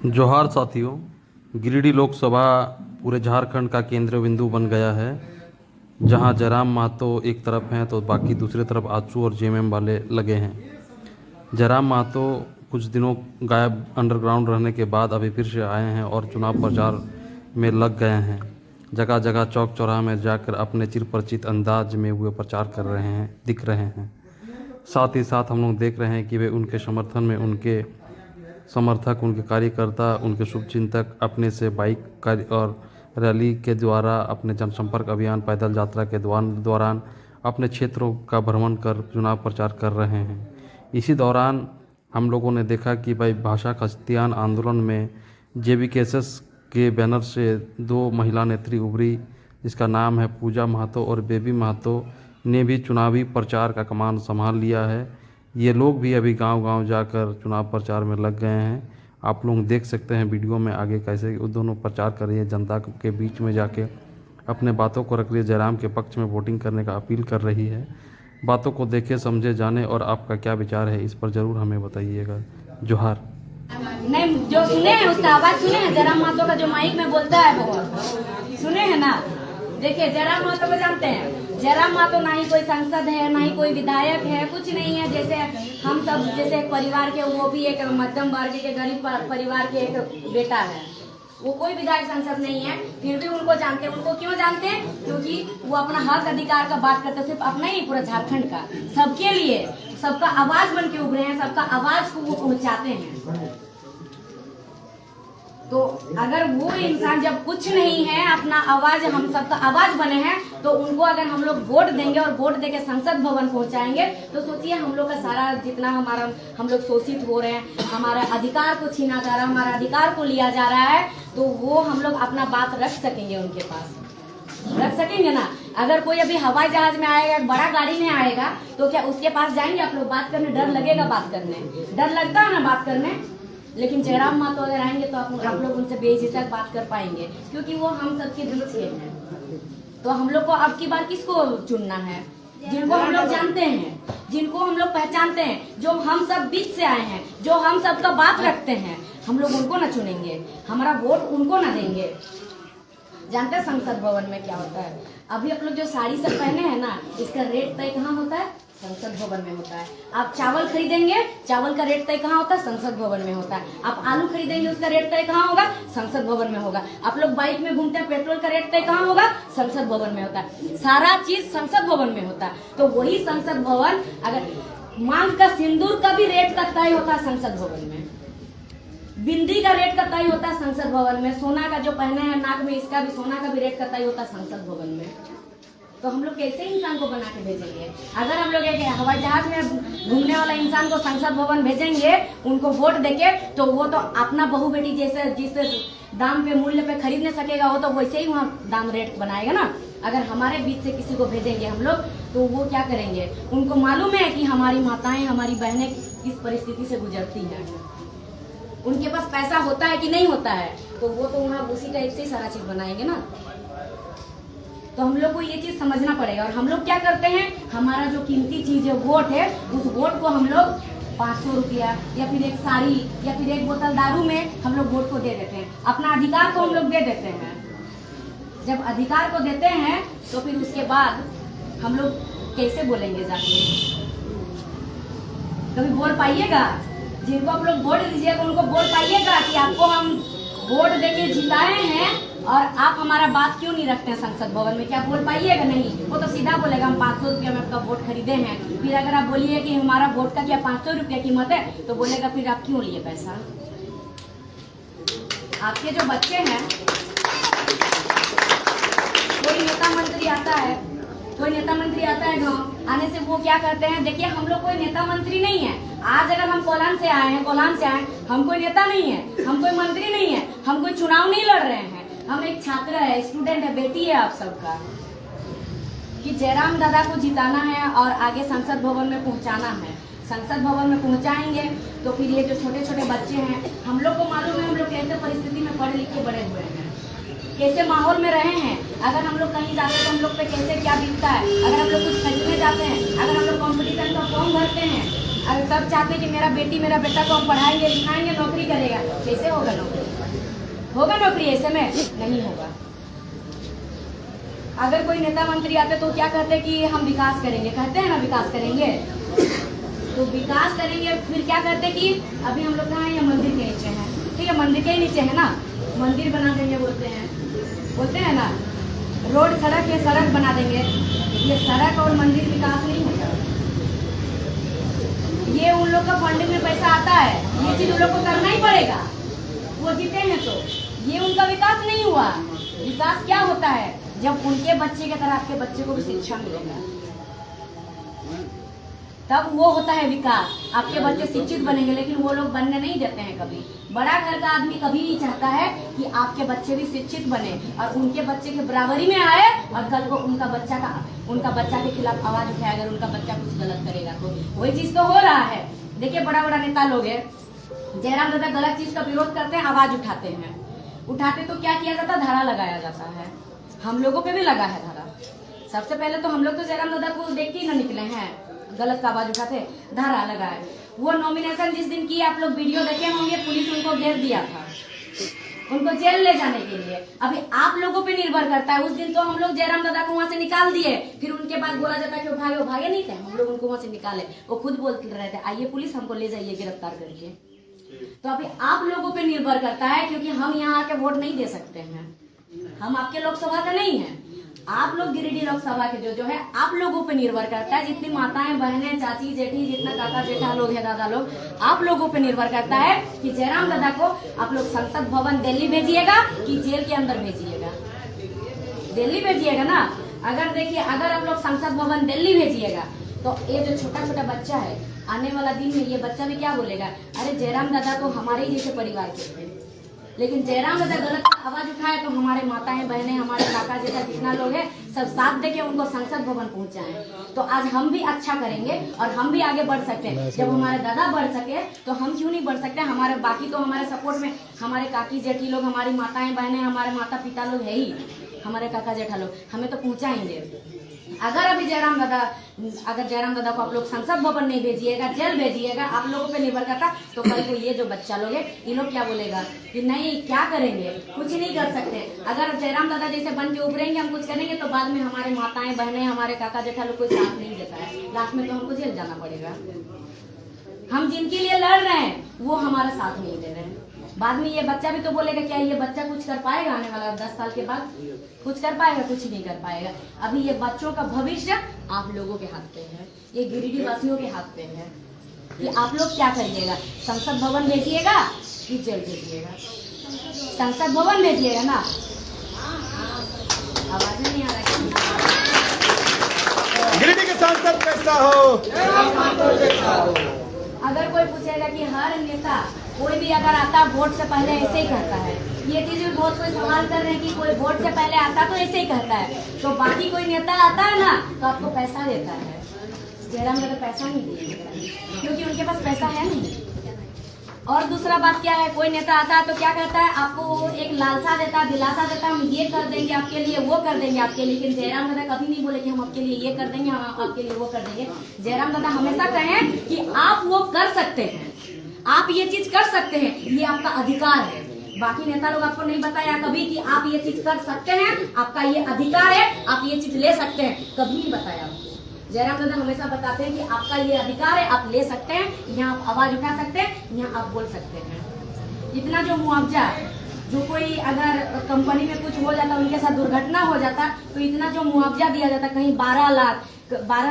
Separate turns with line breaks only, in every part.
जोहार साथियों। गिरिडीह लोकसभा पूरे झारखंड का केंद्र बिंदु बन गया है। जहां जयराम महतो एक तरफ हैं तो बाकी दूसरी तरफ आचू और जेएमएम वाले लगे हैं। जयराम महतो कुछ दिनों गायब अंडरग्राउंड रहने के बाद अभी फिर से आए हैं और चुनाव प्रचार में लग गए हैं। जगह जगह चौक चौराहा में जाकर अपने चिरपरिचित अंदाज में हुए प्रचार कर रहे हैं, दिख रहे हैं। साथ ही साथ हम लोग देख रहे हैं कि वे उनके समर्थन में उनके समर्थक, उनके कार्यकर्ता, उनके शुभचिंतक अपने से बाइक और रैली के द्वारा, अपने जनसंपर्क अभियान, पैदल यात्रा के दौरान अपने क्षेत्रों का भ्रमण कर चुनाव प्रचार कर रहे हैं। इसी दौरान हम लोगों ने देखा कि भाई भाषा खतियान आंदोलन में जेवीकेएसएस के बैनर से 2 महिला नेत्री उभरी, जिसका नाम है पूजा महतो और बेबी महतो, ने भी चुनावी प्रचार का कमान संभाल लिया है। ये लोग भी अभी गांव-गांव जाकर चुनाव प्रचार में लग गए हैं। आप लोग देख सकते हैं वीडियो में आगे कैसे वो दोनों प्रचार कर रही है। जनता के बीच में जाके अपने बातों को रख रही है। जयराम के पक्ष में वोटिंग करने का अपील कर रही है। बातों को देखे समझे जाने और आपका क्या विचार है इस पर ज़रूर हमें बताइएगा। जोहार।
नहीं, जो सुने हैं उसका आवाज सुने हैं। जयराम महतो का जो माइक में बोलता है वो सुने हैं ना। देखिए, जयराम महतो को जानते हैं। जयराम महतो ना ही कोई सांसद है, ना ही कोई विधायक है, कुछ नहीं है। जैसे हम सब जैसे एक परिवार के, वो भी एक मध्यम वर्ग के गरीब परिवार के एक बेटा है। वो कोई विधायक सांसद नहीं है, फिर भी उनको जानते हैं। उनको क्यों जानते हैं? क्योंकि वो अपना हक अधिकार का बात करते, सिर्फ अपना ही, पूरा झारखंड का, सबके लिए, सबका आवाज बन के उभरे हैं। सबका आवाज को वो पहुंचाते हैं। तो अगर वो इंसान जब कुछ नहीं है, अपना आवाज, हम सबका आवाज बने हैं, तो उनको अगर हम लोग वोट देंगे और वोट देके संसद भवन पहुंचाएंगे, तो सोचिए हम लोग का सारा जितना हम लोग शोषित हो रहे हैं, हमारा अधिकार को छीना जा रहा है, हमारा अधिकार को लिया जा रहा है, तो वो हम लोग अपना बात रख सकेंगे, उनके पास रख सकेंगे ना। अगर कोई अभी हवाई जहाज में आएगा, बड़ा गाड़ी में आएगा, तो क्या उसके पास जाएंगे आप लोग बात करने? डर लगेगा बात करने, डर लगता है ना बात करने। लेकिन जयराम महतो अगर आएंगे तो आप लोग उनसे बेझिझक बात कर पाएंगे, क्योंकि वो हम सबके बीच के हैं। तो हम लोग को अब की बार किसको चुनना है? जिनको हम लोग जानते हैं, जिनको हम लोग पहचानते हैं, जो हम सब बीच से आए हैं, जो हम सबका बात रखते हैं, हम लोग उनको ना चुनेंगे, हमारा वोट उनको ना देंगे। जानते हैं संसद भवन में क्या होता है? अभी आप लोग जो साड़ी सब पहने हैं ना, इसका रेट तय कहाँ होता है? संसद भवन में होता है। आप चावल खरीदेंगे, चावल का रेट तय कहाँ होता है? संसद भवन में होता है। आप आलू खरीदेंगे, उसका रेट तय कहाँ होगा? संसद भवन में होगा। आप लोग बाइक में घूमते हैं, पेट्रोल का रेट तय कहाँ होगा? संसद भवन में होता है। सारा चीज संसद भवन में होता है। तो वही संसद भवन, अगर मांग का सिंदूर का भी रेट का तय होता है संसद भवन में, बिंदी का रेट का तय होता है संसद भवन में, सोना का जो पहने हैं नाक में, इसका भी सोना का भी रेट का तय होता है संसद भवन में। तो हम लोग कैसे इंसान को बना के भेजेंगे? अगर हम लोग एक हवाई जहाज में घूमने वाला इंसान को संसद भवन भेजेंगे उनको वोट देके, तो वो तो अपना बहू बेटी जैसे जिस दाम पे, मूल्य पे खरीद नहीं सकेगा, वो तो वैसे ही वहाँ दाम रेट बनाएगा ना। अगर हमारे बीच से किसी को भेजेंगे हम लोग, तो वो क्या करेंगे? उनको मालूम है कि हमारी माताएं, हमारी बहनें किस परिस्थिति से गुजरती हैं। उनके पास पैसा होता है कि नहीं होता है, तो वो तो वहाँ उसी टाइप से सारा चीज बनाएंगे ना। तो हम लोग को ये चीज समझना पड़ेगा। और हम लोग क्या करते हैं? हमारा जो कीमती चीज है, वोट है, उस वोट को हम लोग 500 रुपया या फिर एक साड़ी या फिर एक बोतल दारू में हम लोग वोट को दे देते हैं। अपना अधिकार को हम लोग दे देते हैं। जब अधिकार को देते हैं तो फिर उसके बाद हम लोग कैसे बोलेंगे जाके? कभी बोल पाइएगा? जिनको आप लोग वोट दीजिएगा उनको बोल पाइएगा कि आपको हम वोट देके जिताए हैं और आप हमारा बात क्यों नहीं रखते हैं संसद भवन में? क्या बोल पाइएगा? नहीं। वो तो सीधा बोलेगा हम 500 रुपया में आपका वोट खरीदे हैं। फिर अगर आप बोलिए कि हमारा वोट का क्या 500 रुपया कीमत है, तो बोलेगा फिर आप क्यों लिए पैसा? आपके जो बच्चे हैं, कोई नेता मंत्री आता है, कोई नेता मंत्री आता है गाँव, आने से वो क्या करते हैं? देखिए, हम लोग कोई नेता मंत्री नहीं है। आज अगर हम कोल्हान से आए हैं, हम कोई नेता नहीं है, हम कोई मंत्री नहीं है, हम कोई चुनाव नहीं लड़ रहे हैं। हम एक छात्र है, स्टूडेंट है, बेटी है आप सबका, कि जयराम दादा को जिताना है और आगे संसद भवन में पहुंचाना है। संसद भवन में पहुंचाएंगे तो फिर ये जो छोटे छोटे बच्चे हैं, हम लोग को मालूम है हम लोग कैसे परिस्थिति में पढ़े लिखे बड़े हुए हैं, कैसे माहौल में रहे हैं। अगर हम लोग कहीं जाते हैं तो हम लोग पे कैसे क्या बीतता है। अगर हम लोग कुछ खरीदने जाते हैं, अगर हम लोग कॉम्पिटिशन का फॉर्म भरते हैं, अगर सब चाहते हैं कि मेरा बेटी मेरा बेटा को हम पढ़ाएंगे लिखाएंगे, नौकरी करेगा, कैसे होगा नौकरी? होगा नौकरी ऐसे में? नहीं होगा। अगर कोई नेता मंत्री आते तो क्या कहते कि हम विकास करेंगे, कहते हैं ना विकास करेंगे, तो विकास करेंगे, फिर क्या करते कि अभी हम लोग कहाँ हैं, ये मंदिर के नीचे हैं, ठीक है, मंदिर के ही नीचे है ना, मंदिर बना देंगे बोलते हैं ना, रोड सड़क है, सड़क बना देंगे। ये सड़क और मंदिर विकास नहीं होता, ये उन लोग का फंडिंग में पैसा आता है, ये चीज उन लोग को करना ही पड़ेगा, वो जीते हैं तो। ये उनका विकास नहीं हुआ। विकास क्या होता है? जब उनके बच्चे की तरह आपके बच्चे को भी शिक्षा मिलेगा, तब वो होता है विकास। आपके बच्चे शिक्षित बनेंगे, लेकिन वो लोग बनने नहीं देते हैं कभी। बड़ा घर का आदमी कभी नहीं चाहता है कि आपके बच्चे भी शिक्षित बने और उनके बच्चे के बराबरी में आए, और कल को उनका बच्चा के खिलाफ आवाज उठाए अगर उनका बच्चा कुछ गलत करेगा तो। वही चीज तो हो रहा है। देखिए बड़ा बड़ा नेता लोग है, जयराम दादा गलत चीज का विरोध करते हैं, आवाज उठाते तो क्या किया जाता, धारा लगाया जाता है। हम लोगों पे भी लगा है धारा। सबसे पहले तो हम लोग तो जयराम दादा को देख के ना निकले हैं, गलत का आवाज उठाते धारा लगाए। वो नॉमिनेशन जिस दिन की आप लोग वीडियो देखे होंगे, पुलिस उनको घेर दिया था उनको जेल ले जाने के लिए। अभी आप लोगों पे निर्भर करता है। उस दिन तो हम लोग जयराम दादा को वहां से निकाल दिए, फिर उनके बाद बोला जाता है कि वो भागे नहीं थे, हम लोग उनको वहां से निकाले। वो खुद बोल रहे थे आइए पुलिस हमको ले जाइए गिरफ्तार करके। तो अभी आप लोगों पे निर्भर करता है, क्योंकि हम यहाँ आके वोट नहीं दे सकते हैं, हम आपके लोकसभा का नहीं है। आप लोग गिरिडीह लोकसभा के जो है आप लोगों पे निर्भर करता है। जितनी माताएं बहनें चाची जेठी जितना काका जेठा लोग है दादा लोग, आप लोगों पे निर्भर करता है कि जयराम दादा को आप लोग संसद भवन दिल्ली भेजिएगा कि जेल के अंदर भेजिएगा। दिल्ली भेजिएगा ना। अगर देखिए अगर आप लोग संसद भवन दिल्ली भेजिएगा तो ये जो छोटा छोटा बच्चा है, आने वाला दिन में ये बच्चा भी क्या बोलेगा, अरे जयराम दादा तो हमारे ही जैसे परिवार के थे, लेकिन जयराम दादा गलत आवाज उठाए तो हमारे माताएं बहनें हमारे काका जैसा जितना लोग है सब साथ देके उनको संसद भवन पहुंचाएं। तो आज हम भी अच्छा करेंगे और हम भी आगे बढ़ सकते हैं। जब हमारे दादा बढ़ सके तो हम क्यों नहीं बढ़ सकते। हमारे बाकी तो हमारे सपोर्ट में हमारे काकी जेठी लोग, हमारी माताएं बहनें, हमारे माता पिता लोग है ही, हमारे काका जेठा लोग हमें तो पहुंचाएंगे। अगर अभी जयराम दादा को आप लोग संसद भवन नहीं भेजिएगा, जेल भेजिएगा, आप लोगों पे निर्भर करता, तो कल को ये जो बच्चा लोग है ये लोग क्या बोलेगा कि नहीं क्या करेंगे, कुछ नहीं कर सकते। अगर जयराम दादा जैसे बन के उभरेंगे हम कुछ करेंगे तो बाद में हमारे माताएं बहनें हमारे काका जेठा लोग कोई साथ नहीं देता है, लास्ट में तो हमको जेल जाना पड़ेगा। हम जिनके लिए लड़ रहे हैं वो हमारा साथ नहीं दे रहे हैं। बाद में ये बच्चा भी तो बोलेगा क्या ये बच्चा कुछ कर पाएगा, आने वाला 10 साल के बाद कुछ कर पाएगा, कुछ नहीं कर पाएगा। अभी ये बच्चों का भविष्य आप लोगों के हाथ पे है, ये गिरिडीह वासियों के हाथ पे है कि आप लोग क्या करिएगा। संसद भवन भेजिएगा कि जेल भेजिएगा। संसद भवन भेजिएगा ना। आवाज नहीं आ रहा
गिरिडीह के सांसद कैसा हो।
अगर कोई पूछेगा कि हर नेता कोई भी अगर आता वोट से पहले ऐसे ही कहता है, ये चीज भी बहुत कोई सवाल कर रहे हैं कि कोई वोट से पहले आता तो ऐसे ही कहता है, तो बाकी कोई नेता आता है ना तो आपको पैसा देता है। जयराम दादा पैसा नहीं दिएगा क्योंकि उनके पास पैसा है नहीं। और दूसरा बात क्या है, कोई नेता आता है तो क्या कहता है, आपको एक लालसा देता है, दिलासा देता है, हम ये कर देंगे आपके लिए, वो कर देंगे आपके लिए। लेकिन जयराम दादा कभी नहीं बोले कि हम आपके लिए ये कर देंगे, हम आपके लिए वो कर देंगे। जयराम दादा हमेशा कहें कि आप वो कर सकते हैं, आप ये चीज कर सकते हैं, ये आपका अधिकार है। बाकी नेता लोग आपको नहीं बताया कभी कि आप ये चीज कर सकते हैं, आपका ये अधिकार है, आप ये चीज ले सकते हैं, कभी नहीं बताया आपको। जयराम दादा हमेशा बताते हैं कि आपका ये अधिकार है, आप ले सकते हैं, यहाँ आप आवाज उठा सकते हैं, यहाँ आप बोल सकते हैं। इतना जो मुआवजा, जो कोई अगर कंपनी में कुछ हो जाता, उनके साथ दुर्घटना हो जाता, तो इतना जो मुआवजा दिया जाता, कहीं 12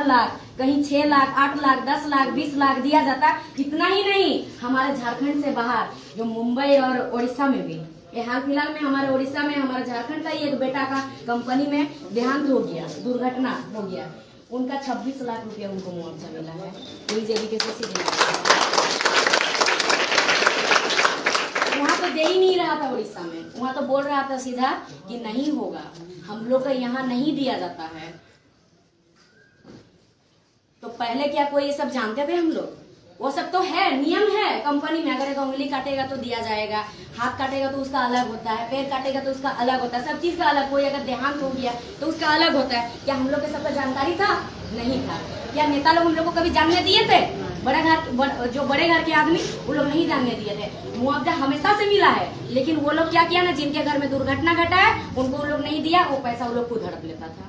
लाख, कहीं 6 लाख, 8 लाख, 10 लाख, 20 लाख दिया जाता। इतना ही नहीं, हमारे झारखंड से बाहर जो मुंबई और उड़ीसा में भी, ये हाल फिलहाल में हमारे उड़ीसा में हमारे झारखंड का ही एक बेटा का कंपनी में देहांत हो गया, दुर्घटना हो गया, उनका 26 लाख रुपया उनको मुआवजा मिला है। कोई जेबी के वहाँ तो दे ही नहीं रहा था उड़ीसा में, वहाँ तो बोल रहा था सीधा कि नहीं होगा, हम लोग का यहाँ नहीं दिया जाता है। तो पहले क्या कोई ये सब जानते थे हम लोग? वो सब तो है, नियम है कंपनी में। अगर एक उंगली काटेगा तो दिया जाएगा, हाथ काटेगा तो उसका अलग होता है, पैर काटेगा तो उसका अलग होता है, सब चीज का अलग। कोई अगर देहांत हो गया तो उसका अलग होता है। क्या हम लोग के सबका जानकारी था? नहीं था। क्या नेता लोग हम लोग को कभी जानने दिए थे? जो बड़े घर के आदमी वो लोग नहीं जानने दिए थे। मुआवजा हमेशा से मिला है, लेकिन वो लोग क्या किया ना, जिनके घर में दुर्घटना घटा है उनको वो लोग नहीं दिया, वो पैसा वो लोग खुद हड़प लेता था।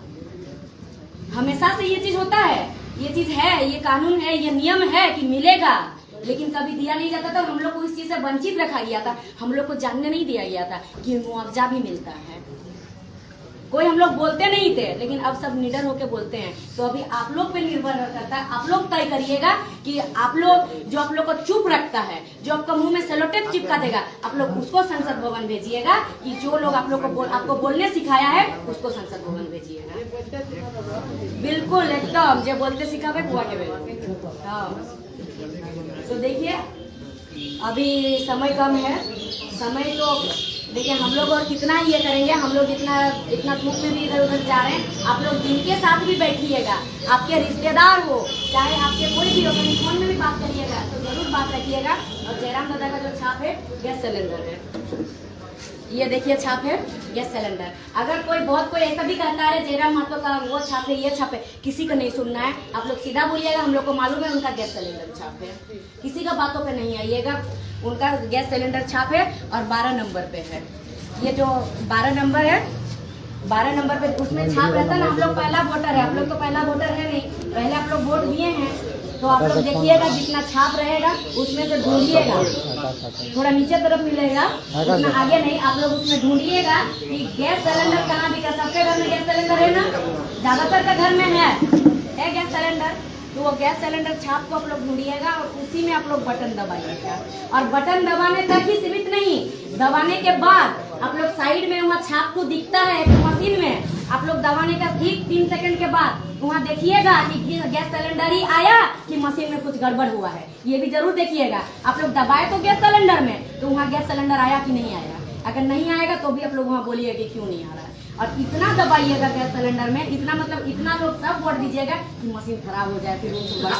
हमेशा से ये चीज होता है, ये चीज है, ये कानून है, ये नियम है कि मिलेगा, लेकिन कभी दिया नहीं जाता था। हम लोग को इस चीज से वंचित रखा गया था, हम लोग को जानने नहीं दिया गया था कि मुआवजा भी मिलता है। कोई हम लोग बोलते नहीं थे, लेकिन अब सब निडर होके बोलते हैं। तो अभी आप लोग पे निर्भर करता है, आप लोग तय करिएगा कि आप लोग जो आप लोग को चुप रखता है, जो आपका मुंह में सेलोटेप चिपका देगा, आप लोग उसको संसद भवन भेजिएगा। कि जो लोग आप लोग को आपको बोलने सिखाया है उसको संसद भवन भेजिएगा। बिल्कुल एकदम जो बोलते सिखावे हुआ के। हाँ, तो देखिए अभी समय कम है, समय तो देखिए हम लोग और कितना ये करेंगे। हम लोग इतना धूप में भी इधर उधर जा रहे हैं। आप लोग जिनके साथ भी बैठिएगा, आपके रिश्तेदार हो चाहे आपके कोई भी हो, कहीं फोन में भी बात करिएगा तो जरूर बात रखिएगा। और जयराम दादा का जो छाप है गैस सिलेंडर है, ये देखिए छाप है गैस सिलेंडर। अगर कोई ऐसा भी कहता है जयराम महतो का वो छाप है, ये छाप है, किसी को नहीं सुनना है। आप लोग सीधा बोलिएगा, हम लोग को मालूम है उनका गैस सिलेंडर छाप है, किसी का बातों पे नहीं आइएगा। उनका गैस सिलेंडर छाप है और 12 नंबर पे है। ये जो 12 नंबर है, 12 नंबर पे उसमें छाप रहता है ना। हम लोग पहला वोटर है, आप लोग तो पहला वोटर है नहीं, पहले आप लोग वोट दिए हैं। तो आप लोग देखिएगा जितना छाप रहेगा उसमें से ढूंढिएगा, थोड़ा नीचे तरफ मिलेगा, उतना आगे नहीं। आप लोग उसमें ढूंढिएगा कि गैस सिलेंडर कहाँ दिखा। सबके घर में गैस सिलेंडर है ना, ज्यादातर का घर में है गैस सिलेंडर। तो वो गैस सिलेंडर छाप को आप लोग ढूंढिएगा और उसी में आप लोग बटन दबाइएगा। और बटन दबाने तक ही सीमित नहीं, दबाने के बाद आप लोग साइड में वहाँ छाप को दिखता है एक मशीन में, आप लोग दबाने का ठीक 3 सेकंड के बाद वहाँ देखिएगा कि गैस सिलेंडर ही आया कि मशीन में कुछ गड़बड़ हुआ है, ये भी जरूर देखिएगा। आप लोग दबाए तो गैस सिलेंडर में, तो वहाँ गैस सिलेंडर आया कि नहीं आया। अगर नहीं आएगा तो भी आप लोग वहाँ बोलिए कि क्यों नहीं आ रहा है। और इतना दबाइएगा गैस सिलेंडर में, इतना मतलब इतना लोग सब वोट दीजिएगा कि मशीन खराब हो जाए, फिर उनको बड़ा।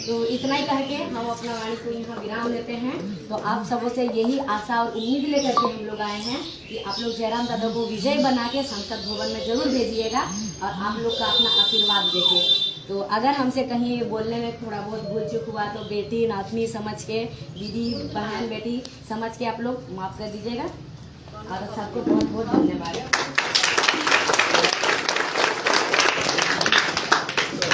तो इतना ही कह के हम अपना वाणी को यहाँ विराम लेते हैं। तो आप सबों से यही आशा और उम्मीद लेकर के हम लोग आए हैं कि आप लोग जयराम दादा को विजय बना के संसद भवन में जरूर भेजिएगा और आप लोग का अपना आशीर्वाद देके। तो अगर हमसे कहीं बोलने में थोड़ा बहुत भूल चूक हुआ तो बेटी नातनी समझ के, दीदी बहन बेटी समझ के आप लोग माफ़ कर दीजिएगा। और सबको बहुत बहुत धन्यवाद।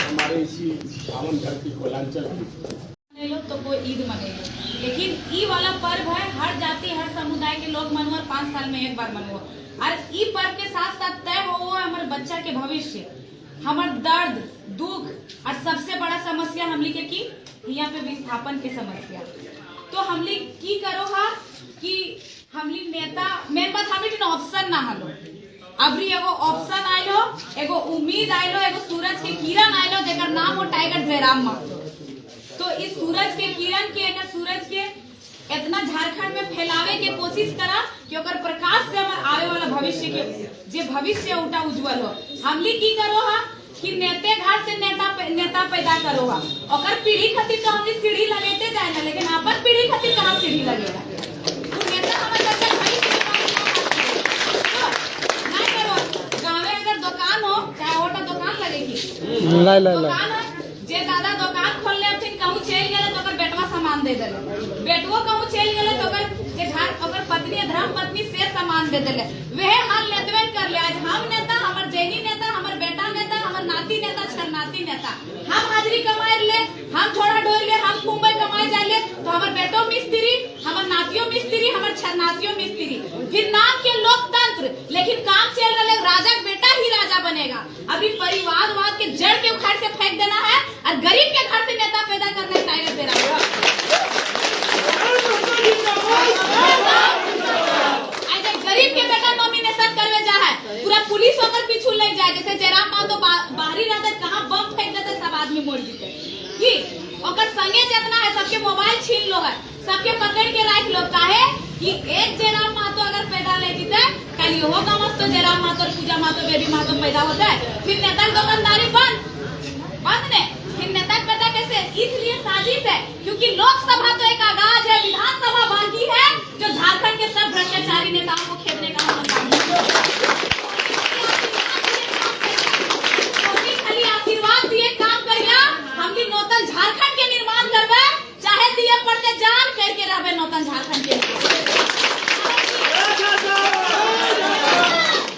हमारे इसी पावन धरती कोलांचल
मने लो तो कोई ईद मनेगा, लेकिन ई वाला पर्व है हर जाति हर समुदाय के लोग मनुआ 5 साल में एक बार मनुआ। और ई पर्व के साथ साथ तय हो हमारे बच्चा के भविष्य, हमार दर्द दुख और सबसे बड़ा समस्या हमली के की यहाँ पे विस्थापन के समस्या। तो हमली की करो हा कि हमली नेता मेन बात हमली ऑप्शन ना हलो। अभी एगो ऑप्शन आयलो, एगो उम्मीद आयलो, एगो सूरज के किरण आयलो जेकर नाम हो टाइगर जयराम महतो। तो इस सूरज के किरण के एकर सूरज के इतना झारखंड में फैलावे के कोशिश करा कि ओकर प्रकाश से हमार आवे वाला भविष्य के जे भविष्य उठा उज्जवल हो। हमली की करो हा कि नेते घर से नेता पैदा करो हा। ओकर पीढ़ी खातिर तो हमली सीढ़ी लगाते जाए ना, लेकिन अपन पीढ़ी खातिर कहाँ सीढ़ी लगेगा। तो नेता हमारे बच्चा भाई गाँवे अगर दुकान हो चाहे ओटा दुकान लगेगी दुकान है जे दादा दुकान खोल ले फिर कहूँ चल गए तो ओकर बेटवा सामान दे देले, बेटवो कहूँ चल गए तो ओकर जे घर ओकर पत्नी धर्म पत्नी से सामान दे देले। वह हाल नेतवन कर ले। आज हम नेता, हमर जैनी नेता, हमर बेटा नेता, हमर नाती नेता, छरनाती नेता, हम हाजरी कमाए ले, हम छोड़ा ढोल ले, हम मुंबई कमाए जा ले, तो हमर बेटो मिस्त्री, हमर नातियों मिस्त्री, हमर छरनातियों मिस्त्री। फिर नाम के लोकतंत्र, लेकिन काम चल रहा है राजा का बेटा ही राजा बनेगा। अभी परिवारवाद के जड़ के उखाड़ के फेंक देना है और गरीब के घर से नेता पैदा करना है। टाइगर जयराम गरीब के बेटा नॉमिनेशन करवे जा है, पूरा पुलिस होकर पीछू ले जाए। जैसे जयराम महतो बाहरी रहते कहाँ बम फेंक देते सब आदमी मोड़ जीते की ओकर संगे जितना है सबके मोबाइल छीन लो है, सबके पकड़ के रख लो। काहे कि एक जयराम महतो अगर पैदा ले जीते कल यो गाँव तो जयराम महतो और पूजा महतो बेबी महतो पैदा होता है, फिर नेता की दुकानदारी बंद ने, फिर नेता पैदा कैसे। इसलिए साजिश है क्योंकि लोकसभा तो एक आगाज है, विधानसभा बाकी है जो झारखंड के सब भ्रष्टाचारी नेताओं को खेदने का दिए पड़ते जान करके रहबे नौतन झारखंड के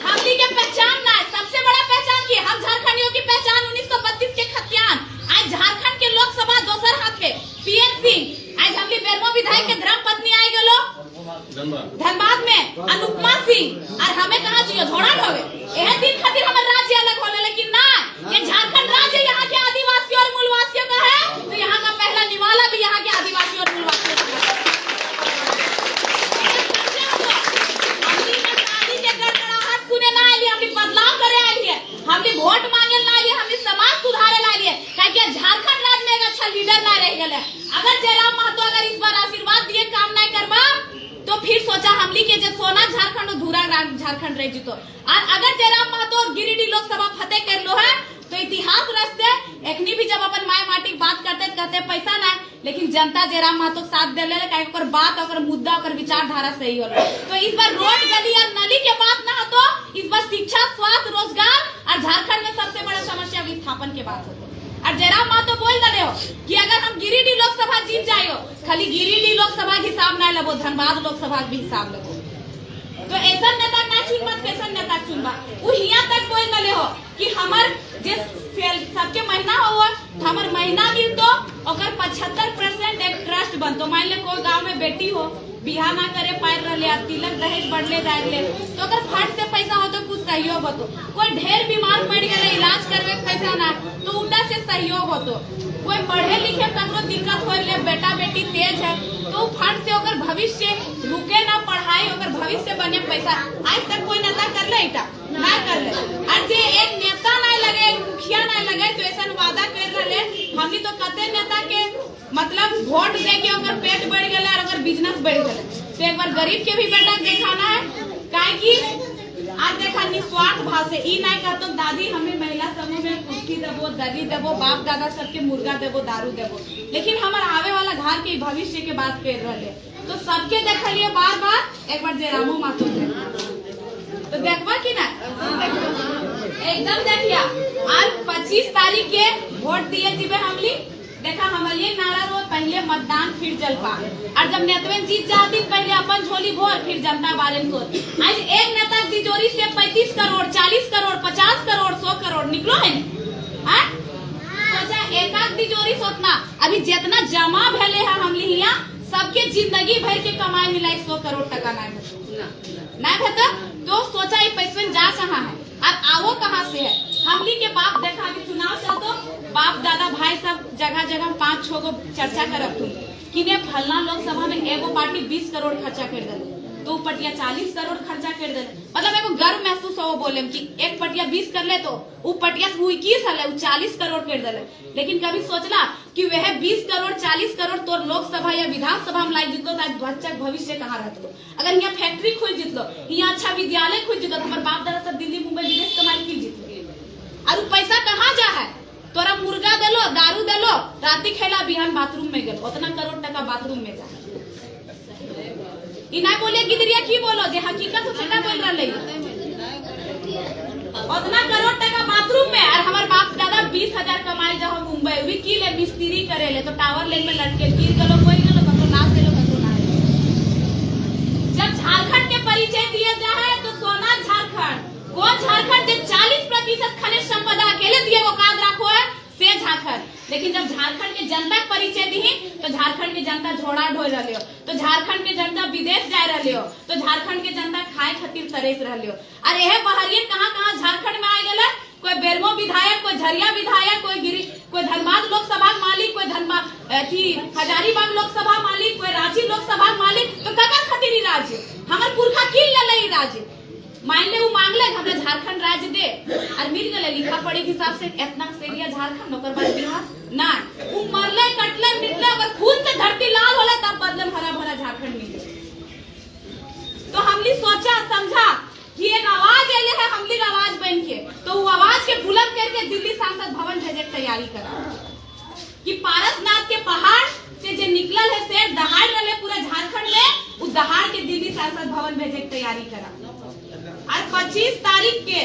हमनी के पहचान ना है। सबसे बड़ा पहचान की हम झारखंडियों की पहचान 1932 के खतियान। आज झारखंड के लोकसभा दोसर हाथ के पीएन सिंह, आज हमली बेरमो विधायक के धर्म पत्नी आई गेलो धनबाद में अनुपमा सिंह, और हमें कहाँ चाहिए झोड़ा ढोवे यह दिन खातिर हमारे राज्य अलग होले, लेकिन ना ये झारखंड राज्य यहाँ के आदिवासी और मूलवासियों का है, तो यहाँ का पहला निवाला भी यहाँ के आदिवासी और मूलवासियों का है। हमनी के शादी के गड़गड़ाहट सुने ना आइए, हमनी बदलाव करे आइए, हमनी वोट मांगे ना आइए, हमनी समाज सुधारे ला आइए, काहे झारखंड राज्य में एक अच्छा लीडर ना रह गए। अगर जयराम महतो अगर इस बार आशीर्वाद दिए काम नहीं करबा तो फिर सोचा हमली के जो सोना झारखंड और धूरा झारखंड रह जीतो। और अगर जयराम महतो और गिरिडीह लोकसभा फतेह कर लो है तो इतिहास रचते एकनी भी जब अपन माय माटी बात करते कहते पैसा ना, लेकिन जनता जयराम महतो साथ दे ले काहे ओकर बात ओकर मुद्दा ओकर विचारधारा सही होला। तो इस बार रोड गली और नली के बात ना हो, तो इस बार शिक्षा स्वास्थ्य रोजगार और झारखंड में सबसे बड़ा समस्या विस्थापन के बात हो। और जयराम महतो बोल रहे हो कि अगर हम गिरिडीह लोकसभा जीत जाए, खाली गिरिडीह लोकसभा के हिसाब ना लेबो, धनबाद लोकसभा के भी हिसाब लेबो, तो ऐसा नेता ना चुनबा कैसा नेता चुनबा। वो यहाँ तक बोल रहे हो कि हमार जे सबके महीना हो हमार महीना मिल तो 75% एक ट्रस्ट बनतो। मान ले कोई गांव में बेटी हो बिहा ना करे पार रहे, तिलक दहेज बढ़ले जाए तो अगर फंड से पैसा हो तो कुछ सहयोग होतो। कोई ढेर बीमार पड़ गए इलाज करवे पैसा ना तो उल्टा से सहयोग होतो। कोई पढ़े लिखे ककरो दिक्कत हो ले बेटा बेटी तेज है तो फंड से ओकर भविष्य रुके ना पढ़ाई ओकर भविष्य बने पैसा। आज तक कोई नेता कर ले इटा ना कर ले। और जे एक नेता ना लगे एक मुखिया ना लगे तो ऐसा वादा कर रहे हमनी तो कते नेता के मतलब वोट दे के ओकर पेट बढ़ गए और ओकर बिजनेस बढ़ गए। तो एक बार गरीब के भी बेटा दिखाना है, काहे कि आज देखा निस्वार्थ भाव से ई नहीं कहतो दादी हमें महिला समूह में कुर्सी देबो दरी देबो बाप दादा सबके मुर्गा देबो दारू देबो, लेकिन हमारे आवे वाला घर के भविष्य के बात कर रहे तो सबके देखलिए बार बार एक बार जयरामो महतो तो देखबा की ना एकदम देखिया। आज 25 तारीख के वोट दिए जीवे हमली देखा हमारे नारा रो पहले मतदान फिर जलपान, और जब नेतवन जीत जाती पहले अपन झोली भोर फिर जनता बारे में सोच। आज एक नेता की तिजोरी से 35 करोड़ 40 करोड़ 50 करोड़ 100 करोड़ निकलो है सोचा एक आध तिजोरी सोचना अभी जितना जमा भले है हमली यहाँ सबके जिंदगी भर के कमाई मिलाई 100 करोड़ टका नहीं भेता तो सोचा ये पैसा जा कहाँ है और आवो कहाँ से है। हमली के बाप देखा अभी चुनाव चल तो बाप दादा भाई सब जगह जगह 5-6 गो चर्चा करत तुम कि ने फलना लोकसभा में एगो पार्टी 20 करोड़ खर्चा कर दे तो पटिया 40 करोड़ खर्चा कर दे। मतलब एगो गर्व महसूस हो बोले कि एक पटिया 20 कर ले तो वो पटिया से 21 है वो 40 करोड़ कर दे। लेकिन कभी सोचला कि वह 20 करोड़ 40 करोड़ तो लोकसभा या विधानसभा में लाई जितलो तो बच्चा भविष्य कहाँ रहते। अगर यहाँ फैक्ट्री खुल जितलो यहाँ अच्छा विद्यालय खुल जितलो तो हमारे बाप दादा सब दिल्ली मुंबई विदेश कमाई की जितलो और पैसा कहाँ जा है। तोरा मुर्गा देलो दारू देलो राती खेला बिहान बाथरूम में गए उतना करोड़ टका बाथरूम में जा इना बोले गिदरिया की बोलो जे हकीकत सेटा बोल रहे उतना करोड़ टका बाथरूम में और हमारे बाप दादा 20,000 कमाई जाओ मुंबई भी की ले मिस्त्री करे ले तो टावर लेन में लटके गिर गलो कोई गलो कतो नाच देलो कतो ना। जब झारखंड के परिचय दिए जाए तो सोना झारखंड कौन झारखंड जो 40% खनिज संपदा अकेले दिए वो काद रखो है से झारखंड। लेकिन जब झारखंड के जनता के परिचय दी तो झारखंड की जनता झोड़ा ढोल रहे हो तो झारखंड के जनता विदेश जा रहे हो तो झारखंड के जनता खाए खातिर तरस रहे हो। अरे यह बहरियन कहाँ कहाँ झारखंड में आ गए कोई बेरमो विधायक कोई झरिया विधायक कोई धनबाद लोकसभा मालिक कोई हजारीबाग लोकसभा मालिक कोई रांची लोकसभा मालिक तो कका खातिर राज्य हमारे पुरखा किल ले राज्य मान ले वो मांग ले हमरा झारखंड राज्य दे और मिल गए लिखा पढ़े के हिसाब से इतना सेरिया झारखंड ओकर बाद बिहार ना वो मरले कटले मिटले अगर खून से धरती लाल होला तब बदले हरा भरा झारखंड मिले। तो हमने सोचा समझा कि एक आवाज एले है हमली आवाज बन के तो वो आवाज के बुलंद करके दिल्ली सांसद भवन भेजे की तैयारी करा कि पारसनाथ के पहाड़ से जो निकलल है शेर दहाड़ रहे पूरा झारखंड में उस दहाड़ के दिल्ली सांसद भवन भेजे की तैयारी करा। और 25 तारीख के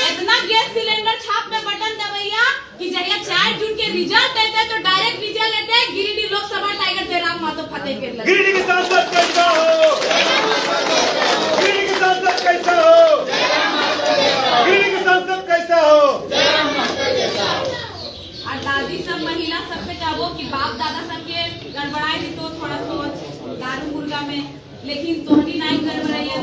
इतना गैस सिलेंडर छाप में बटन दबैया कि जहिया 4 जून के रिजल्ट आते तो डायरेक्ट रिजल्ट आते गिरिडीह लोकसभा टाइगर जयराम लगे।
गिरिडीह के सांसद कैसा हो? गिरिडीह के सांसद कैसा हो? गिरिडीह के सांसद कैसा हो?
और दादी सब महिला सबसे कहबो कि बाप दादा सबके गड़बड़ाए दी तो थोड़ा सोच दारू मुर्गा में, लेकिन तोहनी नहीं गड़बड़ाइए